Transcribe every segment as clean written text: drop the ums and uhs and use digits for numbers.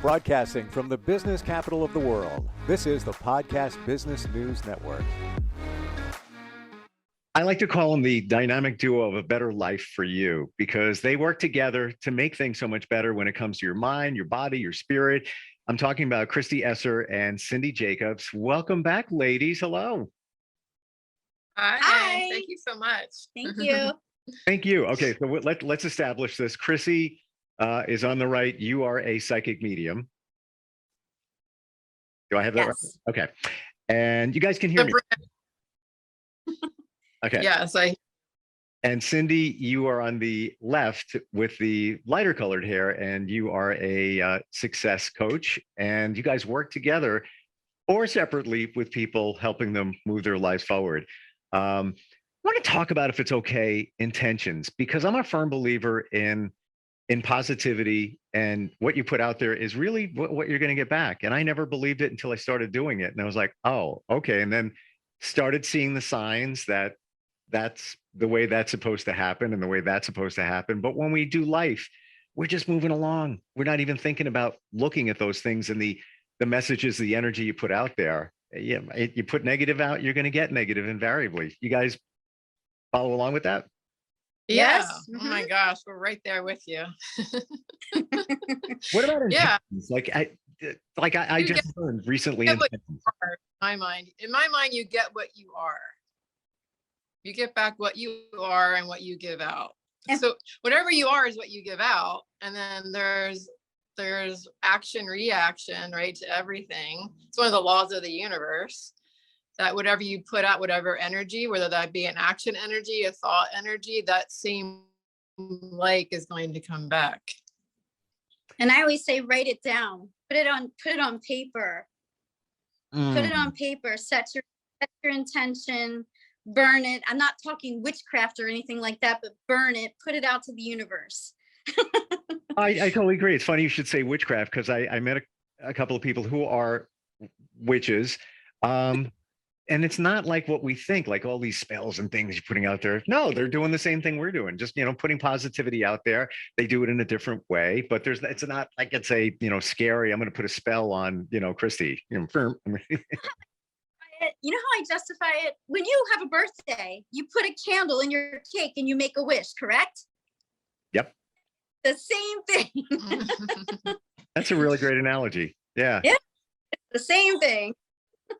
Broadcasting from the business capital of the world, this is the Podcast Business News Network. I like to call them the dynamic duo of a better life for you, because they work together to make things so much better when it comes to your mind, your body, your spirit. I'm talking about Kristy Esser and Cyndi Jacobs. Welcome back, ladies. Hello. Hi. Thank you so much. Thank you. Thank you. Okay, so let's establish this. Kristy is on the right. You are a psychic medium. Do I have that right? Okay. And you guys can hear me. Okay. Yes, And Cyndi, you are on the left with the lighter colored hair, and you are a success coach, and you guys work together or separately with people, helping them move their lives forward. I want to talk about, if it's okay, intentions, because I'm a firm believer in positivity, and what you put out there is really what you're going to get back. And I never believed it until I started doing it. And I was like, oh, okay. And then started seeing the signs that that's the way that's supposed to happen and the way that's supposed to happen. But when we do life, we're just moving along. We're not even thinking about looking at those things and the messages, the energy you put out there. Yeah, you put negative out, you're going to get negative invariably. You guys follow along with that? yes. Mm-hmm. Oh my gosh, we're right there with you. What about intentions? Yeah. I just learned recently. In my mind, you get what you are. You get back what you are and what you give out. So whatever you are is what you give out. And then there's action, reaction, right, to everything. It's one of the laws of the universe, that whatever you put out, whatever energy, whether that be an action energy, a thought energy, that same is going to come back. And I always say, write it down, put it on paper, put it on paper, set your intention, burn it. I'm not talking witchcraft or anything like that, but burn it, put it out to the universe. I totally agree. It's funny you should say witchcraft, because I met a couple of people who are witches. And it's not like what we think, like all these spells and things you're putting out there. No, they're doing the same thing we're doing, just, putting positivity out there. They do it in a different way, but it's not like it's a, scary, I'm going to put a spell on, Kristy. You know how I justify it? When you have a birthday, you put a candle in your cake and you make a wish, correct? Yep. The same thing. That's a really great analogy. Yeah. Yeah. It's the same thing.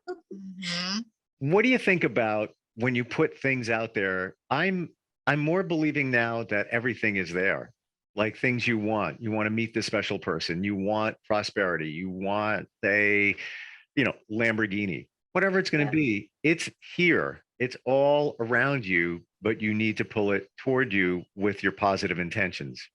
Mm-hmm. What do you think about when you put things out there? I'm more believing now that everything is there, like things you want. You want to meet this special person. You want prosperity. You want a, Lamborghini, whatever it's going to be. It's here. It's all around you, but you need to pull it toward you with your positive intentions.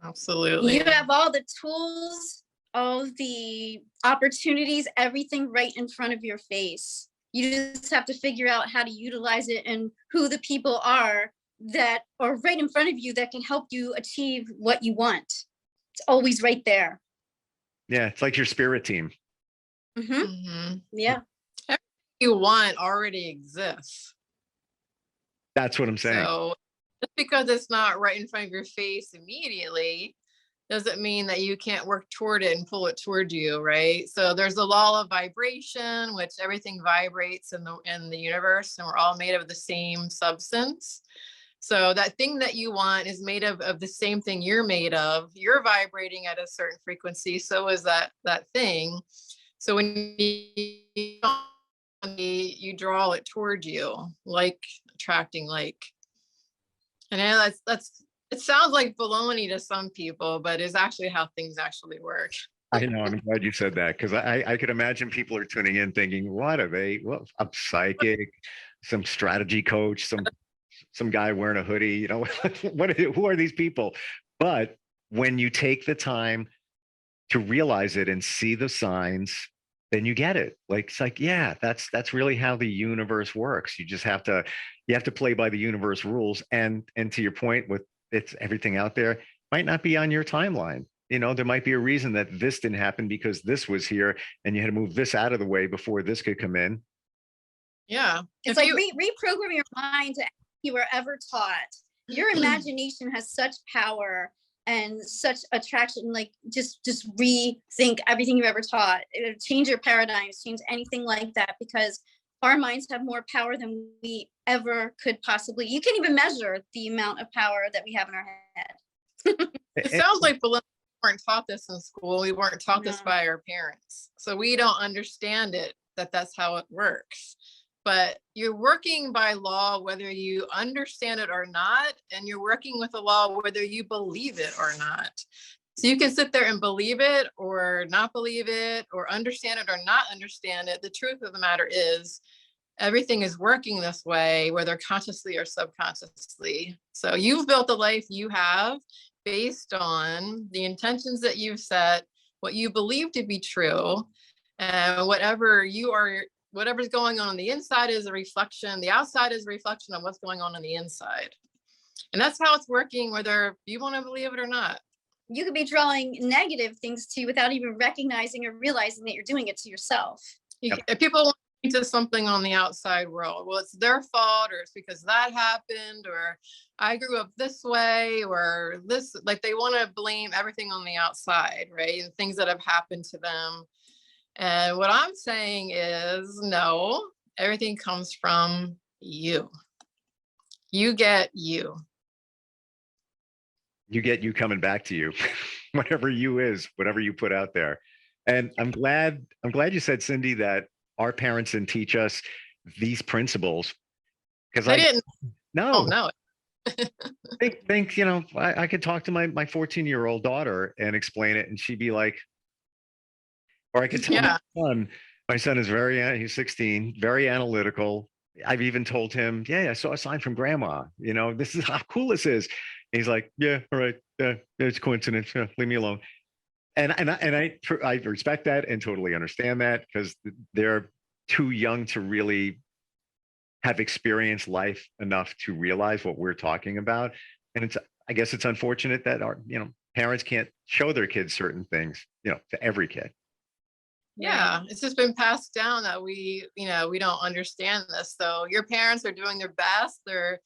Absolutely. You have all the tools, all the opportunities, everything right in front of your face. You just have to figure out how to utilize it and who the people are that are right in front of you that can help you achieve what you want. It's always right there. Yeah, it's like your spirit team. Mm-hmm. Mm-hmm. Yeah. Everything you want already exists. That's what I'm saying. So just because it's not right in front of your face immediately doesn't mean that you can't work toward it and pull it toward you, right? So there's the law of vibration, which everything vibrates in the universe, and we're all made of the same substance. So that thing that you want is made of the same thing you're made of. You're vibrating at a certain frequency, so is that thing. So when you draw it toward you, like attracting like. And I know it sounds like baloney to some people, but it's actually how things actually work. I know. I'm glad you said that, because I could imagine people are tuning in thinking, what are they? Well, I'm psychic, some strategy coach, some guy wearing a hoodie, who are these people? But when you take the time to realize it and see the signs, then you get it. It's like, yeah, that's really how the universe works. You just have to play by the universe rules. And to your point with it's everything out there might not be on your timeline. There might be a reason that this didn't happen because this was here and you had to move this out of the way before this could come in. Yeah. It's like reprogram your mind to you were ever taught. Your imagination has such power. and such attraction. Like just rethink everything you've ever taught. Change your paradigms, change anything like that, because our minds have more power than we ever could possibly. You can't even measure the amount of power that we have in our head. It sounds like we weren't taught this in school. We weren't taught this No. by our parents. So we don't understand it, that that's how it works. But you're working by law, whether you understand it or not, and you're working with the law, whether you believe it or not. So you can sit there and believe it or not believe it, or understand it or not understand it. The truth of the matter is everything is working this way, whether consciously or subconsciously. So you've built the life you have based on the intentions that you've set, what you believe to be true, and whatever's going on the inside is a reflection. The outside is a reflection of what's going on the inside. And that's how it's working, whether you want to believe it or not. You could be drawing negative things to you without even recognizing or realizing that you're doing it to yourself. If people want to something on the outside world, well, it's their fault, or it's because that happened, or I grew up this way, or this, like they want to blame everything on the outside, right? And things that have happened to them. And what I'm saying is, no, everything comes from you. You get you. You get you coming back to you, whatever you is, whatever you put out there. And I'm glad you said, Cyndi, that our parents didn't teach us these principles. Because I didn't. No. Oh, no. think, I could talk to my 14-year-old daughter and explain it, and she'd be like, or I could tell my son is he's 16, very analytical. I've even told him, yeah, I saw a sign from grandma, this is how cool this is. And he's like, yeah, all right. Yeah, it's coincidence. Yeah, leave me alone. And I respect that and totally understand that, because they're too young to really have experienced life enough to realize what we're talking about. And I guess it's unfortunate that our, parents can't show their kids certain things, to every kid. Yeah, it's just been passed down that we don't understand this. So your parents are doing their best. They're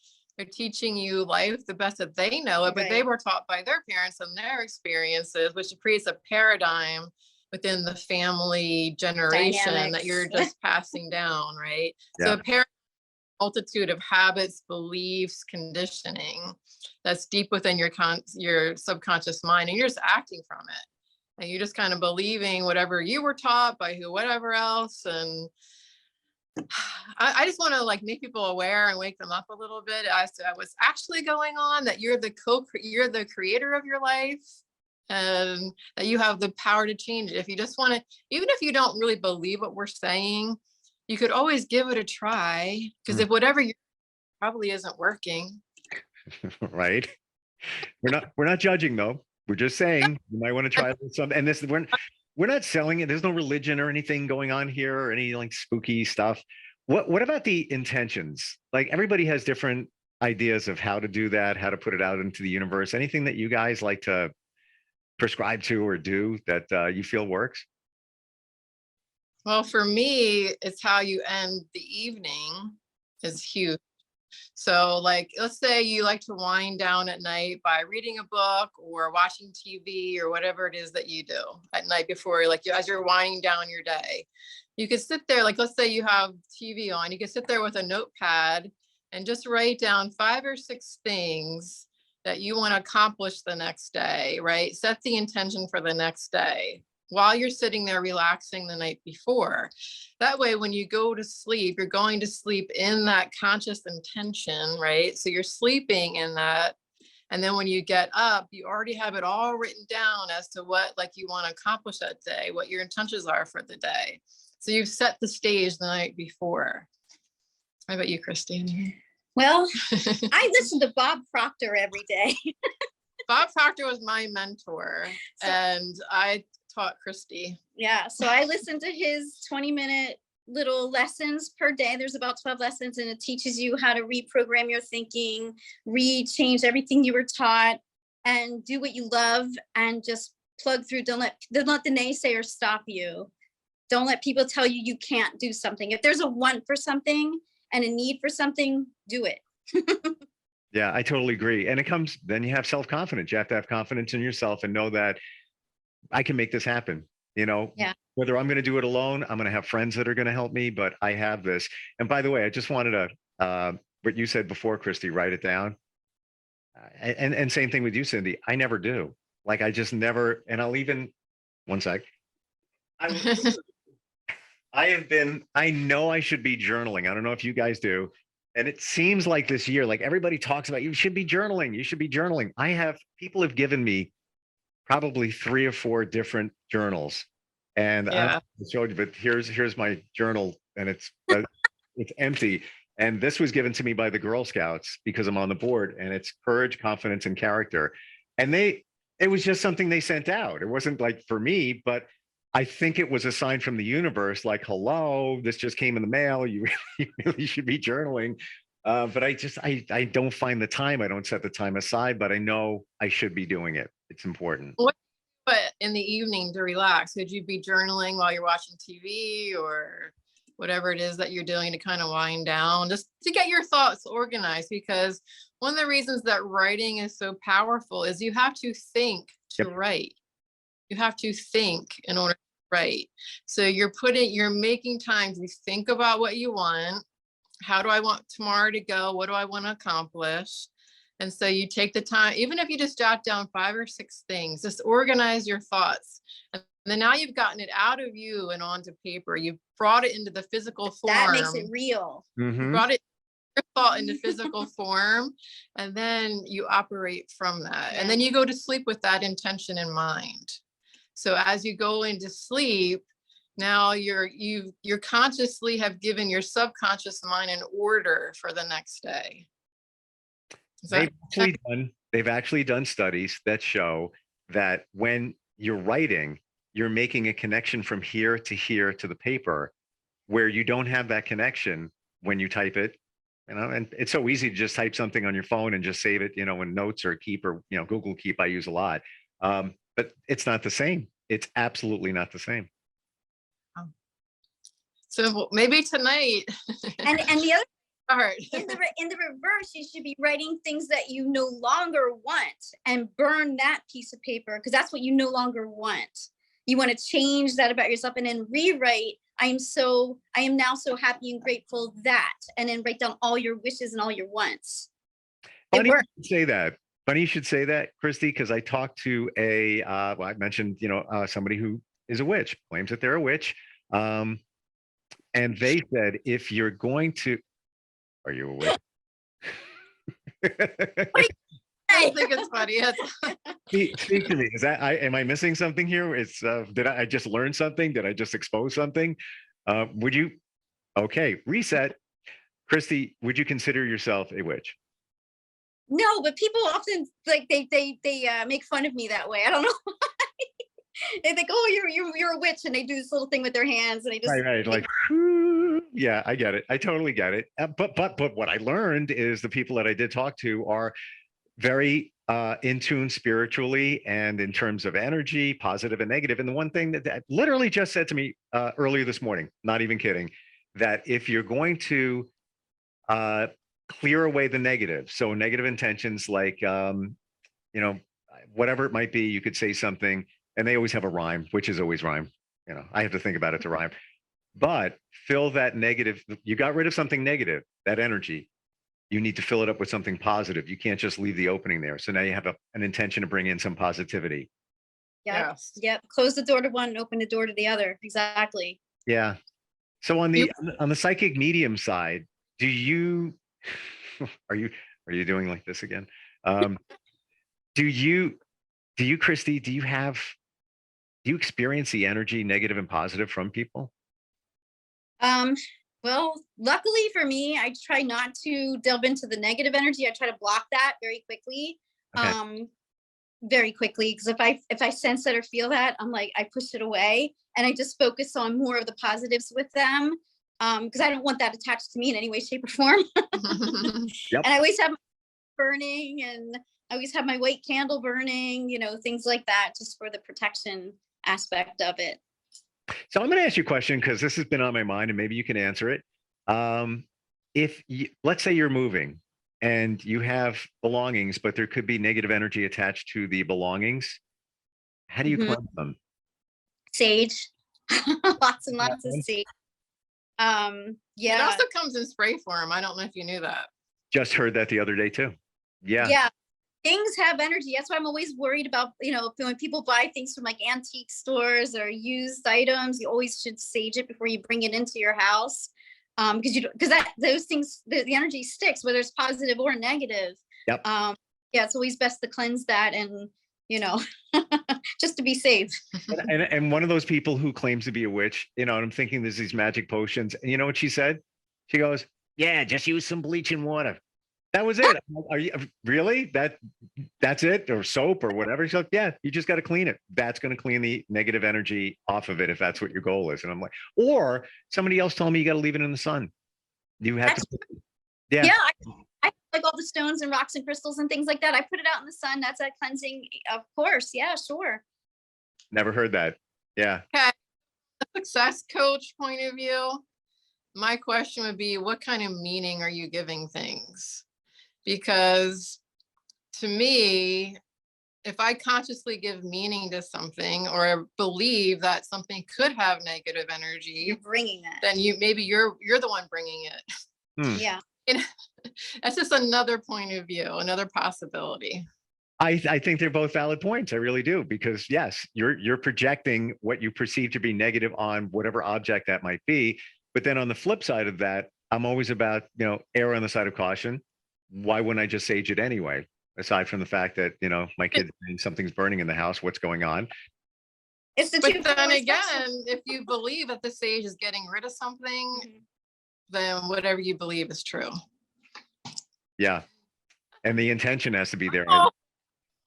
teaching you life the best that they know it, but they were taught by their parents and their experiences, which creates a paradigm within the family generation that you're just passing down, right? Yeah. So a parent, multitude of habits, beliefs, conditioning that's deep within your subconscious mind, and you're just acting from it. And you're just kind of believing whatever you were taught by whatever else. And I just want to make people aware and wake them up a little bit as to what's actually going on, that you're the creator of your life, and that you have the power to change it. If you just want to, even if you don't really believe what we're saying, you could always give it a try, because if whatever you probably isn't working. Right. We're not judging though. We're just saying you might want to try something. And this, we're not selling it. There's no religion or anything going on here, or any spooky stuff. What about the intentions? Everybody has different ideas of how to do that, how to put it out into the universe. Anything that you guys like to prescribe to or do that you feel works? Well, for me, it's how you end the evening is huge. So let's say you like to wind down at night by reading a book or watching TV or whatever it is that you do at night before, as you're winding down your day. You could sit there, let's say you have TV on, you could sit there with a notepad and just write down 5 or 6 things that you want to accomplish the next day, right? Set the intention for the next day while you're sitting there relaxing the night before. That way, when you go to sleep, you're going to sleep in that conscious intention, right? So you're sleeping in that. And then when you get up, you already have it all written down as to what you want to accomplish that day, what your intentions are for the day. So you've set the stage the night before. How about you, Kristy? Well, I listen to Bob Proctor every day. Bob Proctor was my mentor, and I taught Kristy. Yeah, so I listen to his 20-minute little lessons per day. There's about 12 lessons, and it teaches you how to reprogram your thinking, change everything you were taught, and do what you love, and just plug through. Don't let the naysayers stop you. Don't let people tell you you can't do something. If there's a want for something and a need for something, do it. Yeah, I totally agree. And it comes, then you have self-confidence. You have to have confidence in yourself and know that I can make this happen. You know, Yeah. whether I'm going to do it alone, I'm going to have friends that are going to help me, but I have this. And by the way, I just wanted to, what you said before, Kristy, write it down. And same thing with you, Cyndi. I never do. Like I just never, and I'll even, one sec. I have been, I know I should be journaling. I don't know if you guys do. And it seems like this year, like everybody talks about, you should be journaling. You should be journaling. People have given me probably 3 or 4 different journals. And I Yeah. showed you, but here's my journal and it's empty. And this was given to me by the Girl Scouts because I'm on the board, and it's courage, confidence, and character. And it was just something they sent out. It wasn't like for me, but I think it was a sign from the universe, like, hello, this just came in the mail. You really should be journaling. But I don't find the time. I don't set the time aside, but I know I should be doing it. It's important. But in the evening to relax, could you be journaling while you're watching TV or whatever it is that you're doing to kind of wind down, just to get your thoughts organized? Because one of the reasons that writing is so powerful is you have to think to Yep. write. You have to think in order to write. So you're making time to think about what you want. How do I want tomorrow to go? What do I want to accomplish? And so you take the time, even if you just jot down 5 or 6 things, just organize your thoughts. And then now you've gotten it out of you and onto paper. You've brought it into the physical form. That makes it real. Mhm. Brought it, your thought into physical form, and then you operate from that. And then you go to sleep with that intention in mind. So as you go into sleep, now you consciously have given your subconscious mind an order for the next day. They've actually done studies that show that when you're writing, you're making a connection from here to the paper, where you don't have that connection when you type it. And it's so easy to just type something on your phone and just save it, in Notes or Keep, or Google Keep. I use a lot, but it's not the same. It's absolutely not the same. So maybe tonight. And the other part. in the reverse, you should be writing things that you no longer want and burn that piece of paper, because that's what you no longer want. You want to change that about yourself, and then rewrite, I am now so happy and grateful that, and then write down all your wishes and all your wants. Funny you should say that. Funny you should say that, Kristy, because I talked to I mentioned, somebody who is a witch, claims that they're a witch. And they said, if you're going to, are you a witch? I think it's funny. Speak to me. Am I missing something here? Did I just learn something? Did I just expose something? Would you? Okay, reset. Kristy, would you consider yourself a witch? No, but people often they make fun of me that way. I don't know why. They think, oh, you're a witch, and they do this little thing with their hands, and they just right, like, yeah, I get it. I totally get it. But what I learned is the people that I did talk to are very in tune spiritually and in terms of energy, positive and negative. And the one thing that literally just said to me earlier this morning, not even kidding, that if you're going to clear away the negative, so negative intentions, like whatever it might be, you could say something, and they always have a rhyme, which is always rhyme. I have to think about it to rhyme. But fill that negative. You got rid of something negative, that energy. You need to fill it up with something positive. You can't just leave the opening there. So now you have an intention to bring in some positivity. Yep. Close the door to one and open the door to the other. Exactly. Yeah. So on the psychic medium side, do you are you doing like this again? Do you, Kristy, do you experience the energy, negative and positive, from people? Well, luckily for me, I try not to delve into the negative energy. I try to block that very quickly. Okay. Very quickly, because if I sense that or feel that, I'm like, I push it away, and I just focus on more of the positives with them, because I don't want that attached to me in any way, shape, or form. Yep. And I always have my burning, and I always have my white candle burning, things like that, just for the protection aspect of it. So I'm going to ask you a question, because this has been on my mind, and maybe you can answer it. Let's say you're moving and you have belongings, but there could be negative energy attached to the belongings. How do you Mhm. cleanse them? Sage. Lots and Yeah. lots of sage. It Yeah. also comes in spray form. I don't know if you knew that. Just heard that the other day too. Yeah. Yeah. Things have energy. That's why I'm always worried about, when people buy things from like antique stores or used items, you always should sage it before you bring it into your house. Because those things, the energy sticks, whether it's positive or negative. Yep. Yeah, it's always best to cleanse that and, just to be safe. And one of those people who claims to be a witch, and I'm thinking there's these magic potions. And you know what she said? She goes, "Yeah, just use some bleach and water." That was it. I'm like, are you really? That's it? Or soap or whatever? She's like, "Yeah, you just got to clean it. That's going to clean the negative energy off of it if that's what your goal is." And I'm like, or somebody else told me you got to leave it in the sun. You have to. Yeah. Yeah, I like all the stones and rocks and crystals and things like that. I put it out in the sun. That's a cleansing, of course. Yeah, sure. Never heard that. Yeah. Okay. Success coach point of view, my question would be, what kind of meaning are you giving things? Because to me, if I consciously give meaning to something or believe that something could have negative energy, You're bringing that. then you're the one bringing it. Yeah. That's just another point of view, another possibility. I think they're both valid points. I really do, because yes, you're projecting what you perceive to be negative on whatever object that might be. But then on the flip side of that, I'm always about, err on the side of caution. Why wouldn't I just sage it anyway? Aside from the fact that, my kids saying something's burning in the house, what's going on? It's the But two. then again, if you believe that the sage is getting rid of something, then whatever you believe is true. Yeah. And the intention has to be there.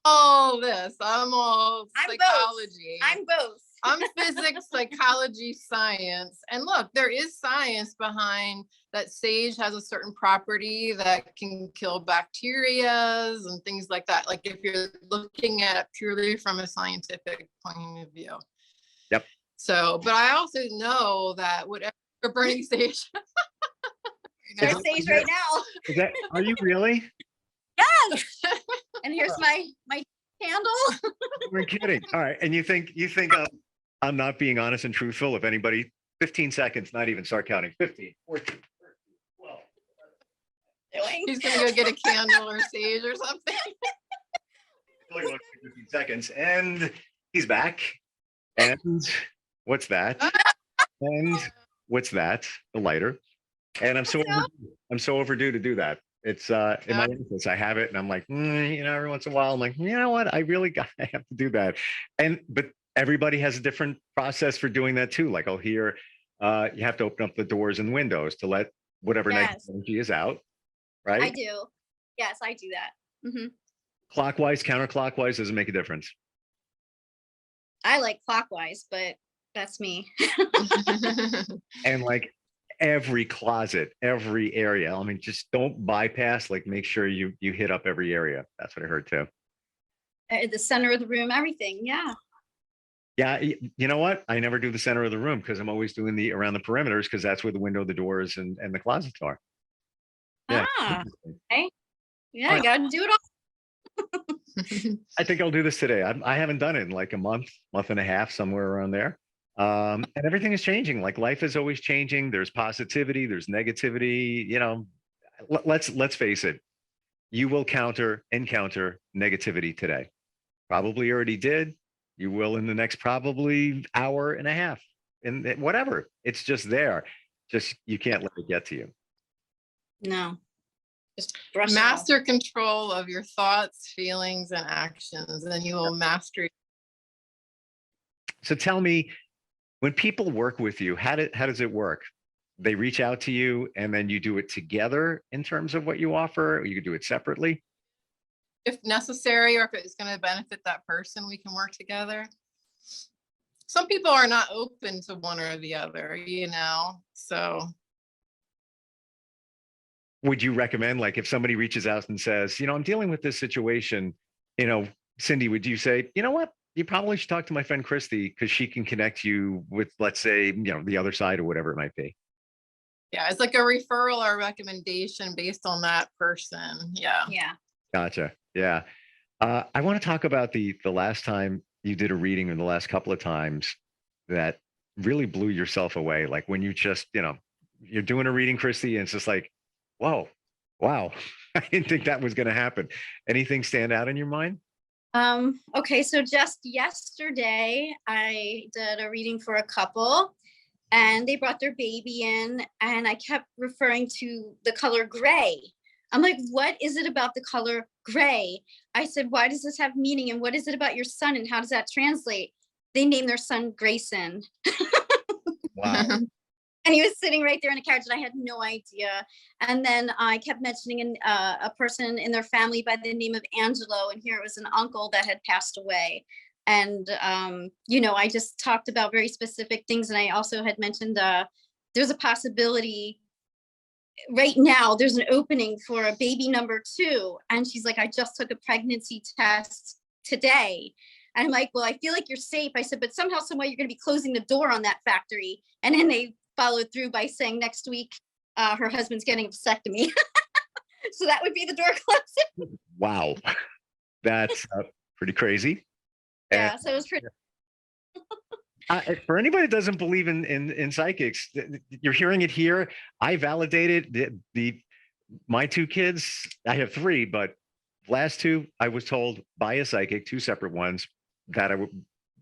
All this, I'm all I'm both. psychology. I'm both. I'm physics, psychology, science. And look, there is science behind that sage has a certain property that can kill bacterias and things like that. Like if you're looking at it purely from a scientific point of view. Yep. So, but I also know that whatever you're burning sage. There's sage right now. Are you really? Yes. And here's my candle. We're kidding. All right. And you think I'm not being honest and truthful? If anybody, 15 seconds, not even start counting. 15, 14, 13, 12. He's gonna go get a candle or sage or something. 15 seconds, and he's back. And what's that? And what's that? The lighter. And I'm so overdue to do that. It's in my office. I have it, and I'm like, every once in a while, I'm like, you know what? I have to do that. But everybody has a different process for doing that too. Like I'll hear, you have to open up the doors and windows to let whatever negative energy is out. Right? I do. Yes, I do that. Mm-hmm. Clockwise, counterclockwise doesn't make a difference. I like clockwise, but that's me. And like every closet, every area. I mean, just don't bypass, like make sure you hit up every area. That's what I heard too. The center of the room, everything. Yeah. Yeah. You know what? I never do the center of the room because I'm always doing the around the perimeters, because that's where the window, the doors, and the closets are. Yeah. Okay. Yeah, I gotta do it all. I think I'll do this today. I haven't done it in like a month and a half, somewhere around there. And everything is changing. Like life is always changing. There's positivity, there's negativity. Let's face it. You will encounter negativity today. Probably already did. You will in the next probably hour and a half, and whatever. It's just there. Just you can't let it get to you. No. Just brush Master control of your thoughts, feelings, and actions, and then you will master. So tell me, when people work with you, how does it work? They reach out to you and then you do it together in terms of what you offer, or you could do it separately? If necessary, or if it's going to benefit that person, we can work together. Some people are not open to one or the other, so. Would you recommend, like if somebody reaches out and says, I'm dealing with this situation, Cyndi, would you say, you know what? You probably should talk to my friend Kristy, because she can connect you with, let's say, the other side or whatever it might be. Yeah, it's like a referral or recommendation based on that person. Yeah. Yeah. Gotcha. Yeah. I want to talk about the last time you did a reading, and the last couple of times that really blew yourself away. Like when you just, you're doing a reading, Kristy, and it's just like, whoa, wow, I didn't think that was going to happen. Anything stand out in your mind? Okay, so just yesterday I did a reading for a couple, and they brought their baby in, and I kept referring to the color gray. I'm like, what is it about the color gray? I said, why does this have meaning? And what is it about your son? And how does that translate? They named their son Grayson. Wow. And he was sitting right there in a carriage, and I had no idea. And then I kept mentioning a person in their family by the name of Angelo. And here it was an uncle that had passed away. And, I just talked about very specific things. And I also had mentioned there's a possibility right now, there's an opening for a baby number 2. And she's like, I just took a pregnancy test today. And I'm like, well, I feel like you're safe. I said, but somehow, some way, you're going to be closing the door on that factory. And then they followed through by saying next week, her husband's getting a vasectomy. So that would be the door closing. Wow. That's pretty crazy. Yeah, so it was pretty. For anybody that doesn't believe in psychics, you're hearing it here. I validated my 2 kids. I have 3, but last 2, I was told by a psychic, 2 separate ones, that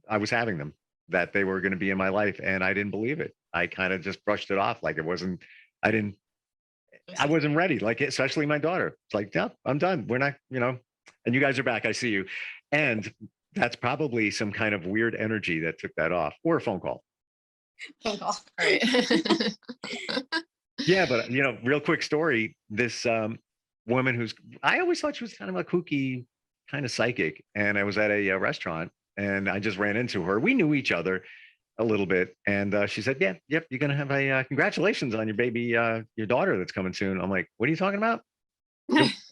I was having them, that they were going to be in my life, and I didn't believe it. I kind of just brushed it off like it wasn't. I wasn't ready. Like, especially my daughter. It's like, yeah, I'm done. We're not, and you guys are back. I see you, and that's probably some kind of weird energy that took that off, or a phone call. Phone call. Right. Yeah, but real quick story. This woman I always thought she was kind of a kooky, kind of psychic, and I was at a restaurant, and I just ran into her. We knew each other a little bit, and she said, "Yeah, yep, you're gonna have a congratulations on your baby, your daughter that's coming soon." I'm like, "What are you talking about?"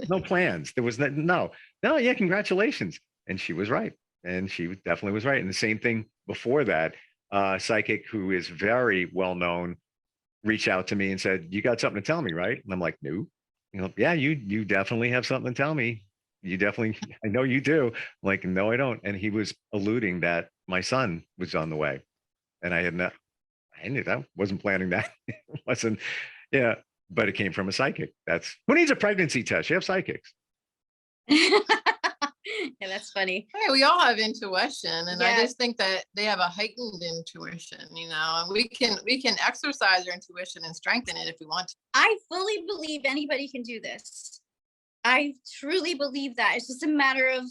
No plans. There was no. Yeah, congratulations. And she was right. And she definitely was right. And the same thing before that, psychic who is very well known reached out to me and said, "You got something to tell me, right?" And I'm like, "No." Yeah, you definitely have something to tell me. You definitely, I know you do. I'm like, "No, I don't." And he was alluding that my son was on the way. And I knew that, wasn't planning that. It wasn't, yeah, but it came from a psychic. Who needs a pregnancy test? You have psychics. Yeah, that's funny. Hey, we all have intuition, and Yeah. I just think that they have a heightened intuition, and we can exercise our intuition and strengthen it if we want to. I fully believe anybody can do this. I truly believe that. It's just a matter of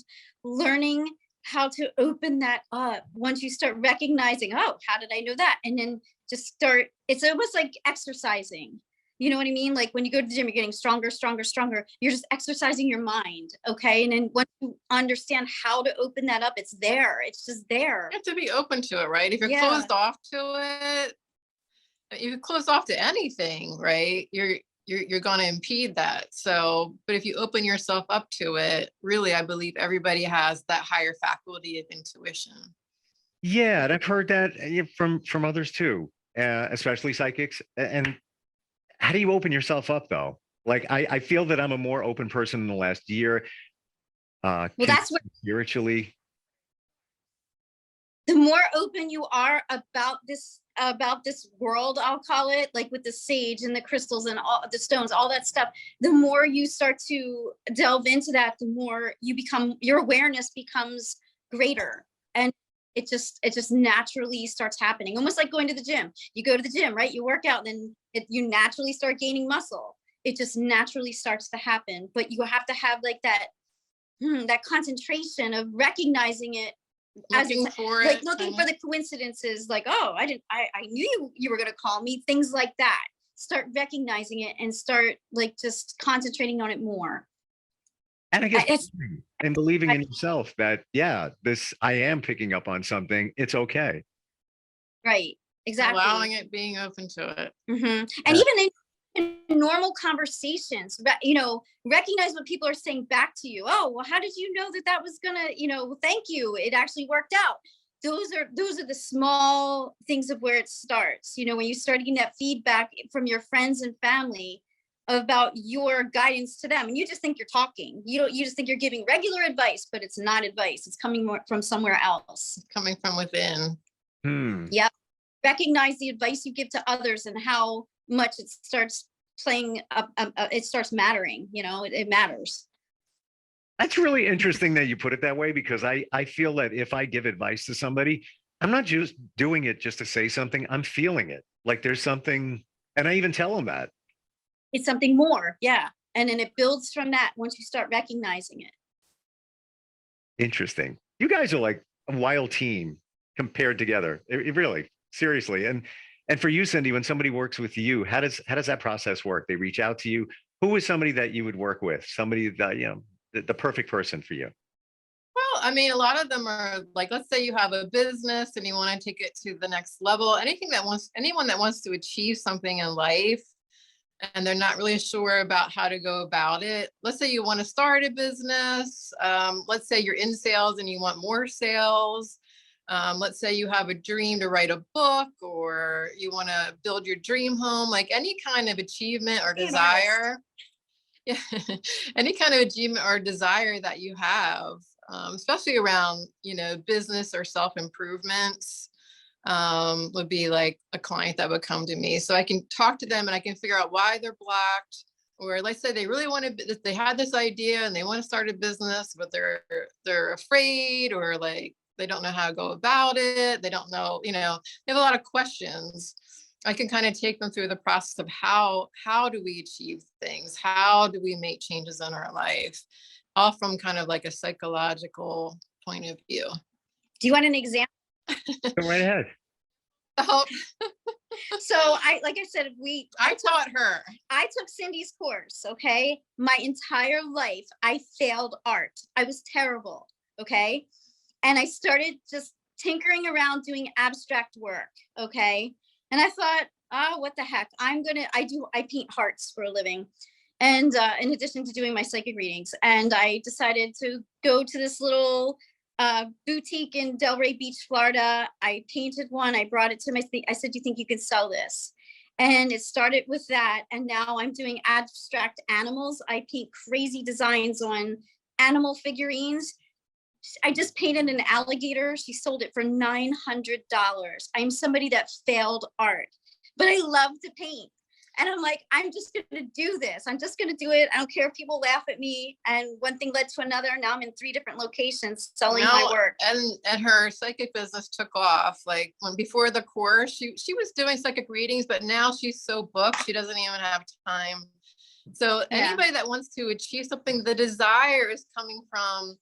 learning how to open that up. Once you start recognizing, oh, how did I know that? And then just start, it's almost like exercising. You know what I mean? Like when you go to the gym, you're getting stronger, stronger, stronger. You're just exercising your mind. Okay. And then once you understand how to open that up, it's there. It's just there. You have to be open to it, right? If you're Yeah. closed off to it, if you're closed off to anything, right? You're going to impede that. So, but if you open yourself up to it, really, I believe everybody has that higher faculty of intuition. Yeah, and I've heard that from others too, especially psychics. And how do you open yourself up though? Like I feel that I'm a more open person in the last year. Well, that's what spiritually. The more open you are about this world, I'll call it, like with the sage and the crystals and all the stones, all that stuff, the more you start to delve into that, the more your awareness becomes greater. And it just naturally starts happening, almost like going to the gym. You go to the gym, right? You work out, then you naturally start gaining muscle. It just naturally starts to happen, but you have to have like that concentration of recognizing it, looking for the coincidences, like, oh, I knew you were going to call me, things like that. Start recognizing it and start like just concentrating on it more. And I guess believing in yourself that, yeah, I am picking up on something. It's okay. Right. Exactly. Allowing it, being open to it. Mm-hmm. And even in normal conversations, recognize what people are saying back to you. Oh, well, how did you know that was gonna, thank you. It actually worked out. those are the small things of where it starts. You know, when you start getting that feedback from your friends and family about your guidance to them, and you just think you're talking. You just think you're giving regular advice, but it's not advice. It's coming more from somewhere else. Coming from within. Yeah. Recognize the advice you give to others and how much it starts playing up. It starts mattering. You know, it matters. That's really interesting that you put it that way, because I feel that if I give advice to somebody, I'm not just doing it just to say something. I'm feeling it. Like there's something, and I even tell them that. It's something more. Yeah. And then it builds from that once you start recognizing it. Interesting. You guys are like a wild team compared together. It really, seriously. And for you, Cyndi, when somebody works with you, how does that process work? They reach out to you. Who is somebody that you would work with? Somebody that, you know, the perfect person for you? Well, I mean, a lot of them are like, let's say you have a business and you want to take it to the next level. Anyone that wants to achieve something in life and they're not really sure about how to go about it. Let's say you want to start a business. Let's say you're in sales and you want more sales. Let's say you have a dream to write a book, or you want to build your dream home, like any kind of achievement or desire. Yeah, any kind of achievement or desire that you have, especially around, you know, business or self-improvements, would be like a client that would come to me. So I can talk to them and I can figure out why they're blocked. Or let's say they really want to, they had this idea and they want to start a business, but they're afraid, or like they don't know how to go about it. They don't know, you know, they have a lot of questions. I can kind of take them through the process of how do we achieve things? How do we make changes in our life? All from kind of like a psychological point of view. Do you want an example? Go right ahead. So like I said, I taught her. I took Cyndi's course. Okay. My entire life, I failed art. I was terrible. Okay. And I started just tinkering around doing abstract work. Okay. And I thought, oh, what the heck? I paint hearts for a living. And in addition to doing my psychic readings, and I decided to go to this little boutique in Delray Beach, Florida. I painted one. I brought it to I said, do you think you can sell this? And it started with that. And now I'm doing abstract animals. I paint crazy designs on animal figurines. I just painted an alligator. She sold it for $900. I'm somebody that failed art, but I love to paint. And I'm like, I'm just going to do this. I'm just going to do it. I don't care if people laugh at me. And one thing led to another. Now I'm in 3 different locations selling my work. And her psychic business took off. Like before the course, she was doing psychic readings, but now she's so booked, she doesn't even have time. So anybody that wants to achieve something, the desire is coming from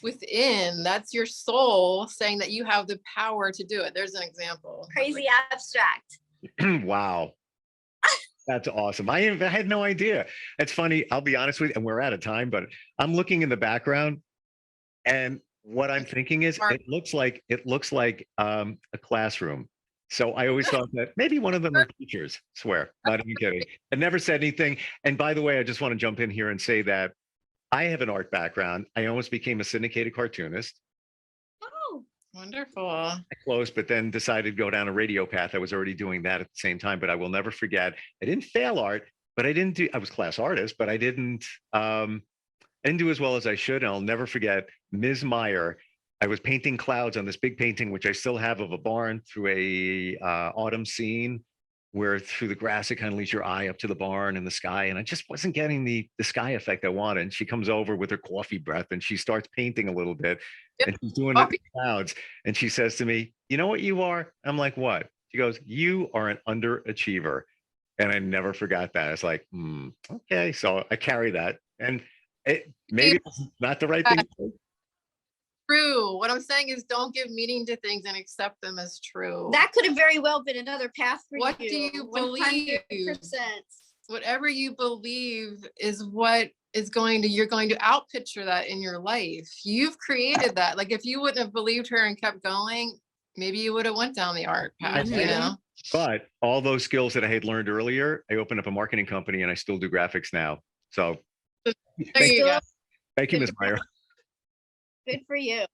within. That's your soul saying that you have the power to do it. There's an example. Crazy abstract. Wow. That's awesome. I had no idea. It's funny. I'll be honest with you, and we're out of time, but I'm looking in the background, and what I'm thinking is it looks like a classroom. So I always thought that maybe one of them are teachers. Swear, not even kidding. I never said anything. And by the way, I just want to jump in here and say that I have an art background. I almost became a syndicated cartoonist. Oh, wonderful. I closed, but then decided to go down a radio path. I was already doing that at the same time, but I will never forget. I didn't fail art, but I was class artist, but I didn't do as well as I should. And I'll never forget Ms. Meyer. I was painting clouds on this big painting, which I still have, of a barn through a autumn scene, where through the grass, it kind of leads your eye up to the barn and the sky. And I just wasn't getting the sky effect I wanted. And she comes over with her coffee breath and she starts painting a little bit. Yep. And she's doing the clouds. And she says to me, you know what you are? I'm like, what? She goes, you are an underachiever. And I never forgot that. It's like, okay. So I carry that. And maybe it's not the right thing. True. What I'm saying is, don't give meaning to things and accept them as true. That could have very well been another path for you. What do you believe? 100%. Whatever you believe is what is you're going to outpicture that in your life. You've created that. Like if you wouldn't have believed her and kept going, maybe you would have went down the art path, you know? But all those skills that I had learned earlier, I opened up a marketing company and I still do graphics now. So there you go. Thank you, Ms. Meyer. Good for you.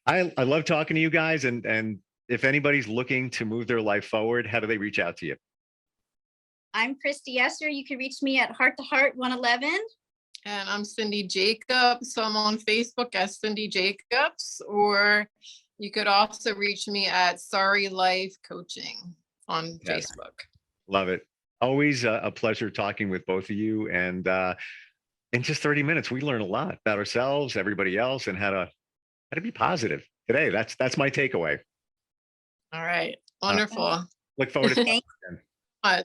I love talking to you guys. And if anybody's looking to move their life forward, how do they reach out to you? I'm Kristy Esser. You can reach me at Heart to Heart 111. And I'm Cyndi Jacobs. So I'm on Facebook as Cyndi Jacobs, or you could also reach me at Sorry Life Coaching on Facebook. Love it. Always a pleasure talking with both of you. And in just 30 minutes, we learn a lot about ourselves, everybody else, and how to be positive today. That's my takeaway. All right. Wonderful. Look forward to talking again.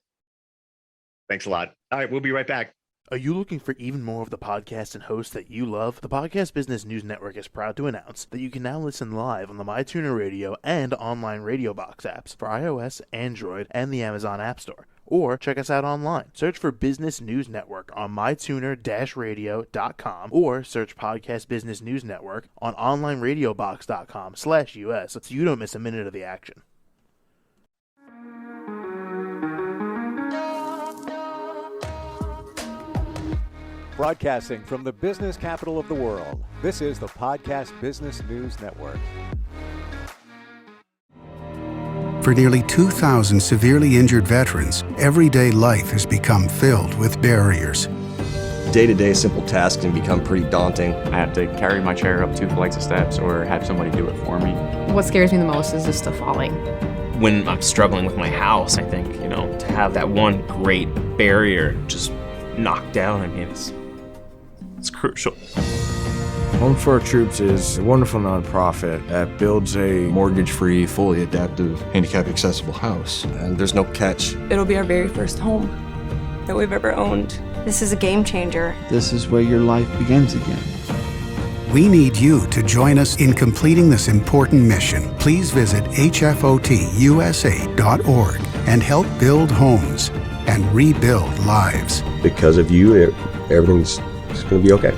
Thanks a lot. All right, we'll be right back. Are you looking for even more of the podcasts and hosts that you love? The Podcast Business News Network is proud to announce that you can now listen live on the MyTuner Radio and online Radio Box apps for iOS, Android, and the Amazon App Store. Or check us out online. Search for Business News Network on mytuner-radio.com or search Podcast Business News Network on onlineradiobox.com/US so you don't miss a minute of the action. Broadcasting from the business capital of the world, this is the Podcast Business News Network. For nearly 2,000 severely injured veterans, everyday life has become filled with barriers. Day-to-day simple tasks can become pretty daunting. I have to carry my chair up 2 flights of steps or have somebody do it for me. What scares me the most is just the falling. When I'm struggling with my house, I think, to have that one great barrier just knocked down, it's crucial. Home for Our Troops is a wonderful nonprofit that builds a mortgage-free, fully adaptive, handicap-accessible house. And there's no catch. It'll be our very first home that we've ever owned. This is a game changer. This is where your life begins again. We need you to join us in completing this important mission. Please visit hfotusa.org and help build homes and rebuild lives. Because of you, everything's going to be okay.